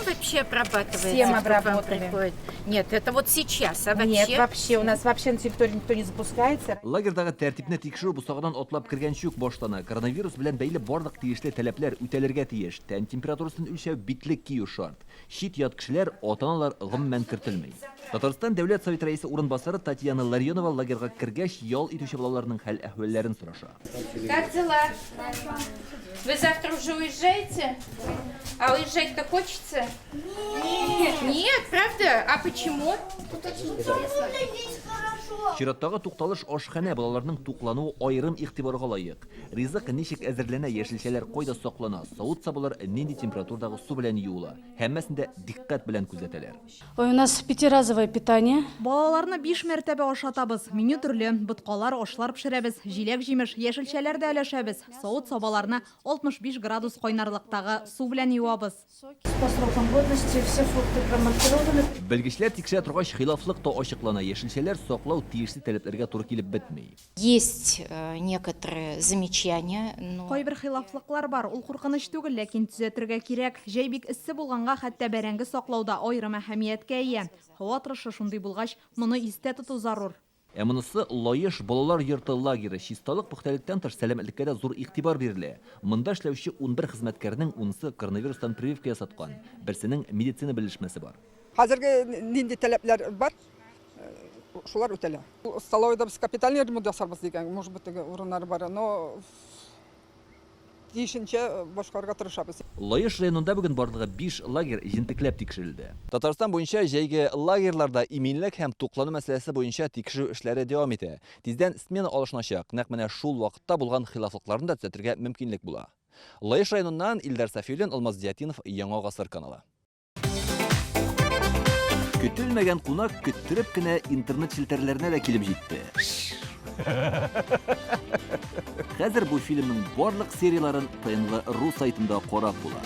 вообще обрабатываете? Всем кто к вам обработали. приходит? Нет, это вот сейчас, а вообще? Нет, вообще, у нас вообще на территории никто не запускается. Лагердагы тәртипне тикшерү бусагыдан атлап кергәнче үк баштана коронавирус белән бәйле барлык тиешле таләпләр үтәлергә тиеш. Тән температурасын үлчәү битлек кию шарт. Чит ят кешеләр, ата-аналар гомумән кертелмәй. Татарстан дәүләт совет рәисе урынбасары Татьяна Ларионова лагерга кергәч ял итүче балаларның хәл-әхвәлләрен сораша. Как дела? Вы завтра уже уезжаете? А уезжать-то хочется? Нет. Нет, правда? А почему? Тут очень интересно. Здесь хорошо. Чираттагы тукталыш ашханә балаларның туклануы аерым игътибарга лаек. Ризык ничек әзерләнә, яшелчәләр кайда саклана, савыт-сабалар нинди температурадагы су белән юыла. Һәммәсендә диккать белән күзәтәләр. Ой, у нас пятиразовое питание. Балаларны 5 мәртәбә ашатабыз. Меню төрле. Боткалар, ашлар пешерәбез. Җиләк җимеш, яшелчәләр дә өләшәбез. Савыт-сабаларны 65 градус кайнарлыктагы су белән юабыз. По срокам годности все фрукты промаркированы. Белгечләр тикшерә торгач хилафлык та ачыклана. Яшелчәләр саклау тиешле таләпләргә туры килеп бетми. Есть некоторые замечания, но Кайбер хилафлыклар бар. Ул куркыныч түгел, ләкин төзәтергә кирәк. Җәй бик эссе булганга хәтта бәрәңге саклауда аерым әһәмияткә ия. Һава торышы шундый булгач, моны истә тоту зарур. Ә монысы Лаеш балалар йорты лагере. Чисталык пөхтәлектән тыш сәламәтлеккә дә зур игътибар бирелә. Монда эшләүче 11 хезмәткәрнең 10-сы коронавирустан прививка ясаткан. Берсенең медицина белешмәсе бар. Хәзерге нинди таләпләр бар? Шулар үтәлә. Столовойда без капитальный ремонт ясарбыз дигән, может быть, урыннар бар, но тиешенчә башкарга тырышабыз. Лаеш районында бүген барлыгы 5 лагерь җентекләп тикшерелде. Татарстан буенча җәйге лагерьларда иминлек һәм туклану мәсьәләсе буенча тикшерү эшләре дәвам итә. Тиздән смена алышначак. Нәкъ менә шул вакытта булган хилафлыкларны да төзәтергә мөмкинлек була. Лаеш районыннан Илдар Сафиуллин, Алмаз Диятинов, Яңа гасыр каналы. Көтелмәгән кунак көттереп кенә интернет челтәрләренә дә килеп җитте. Хәзер бу фильмның барлык серияларын ТНВ.ру сайтында карап була.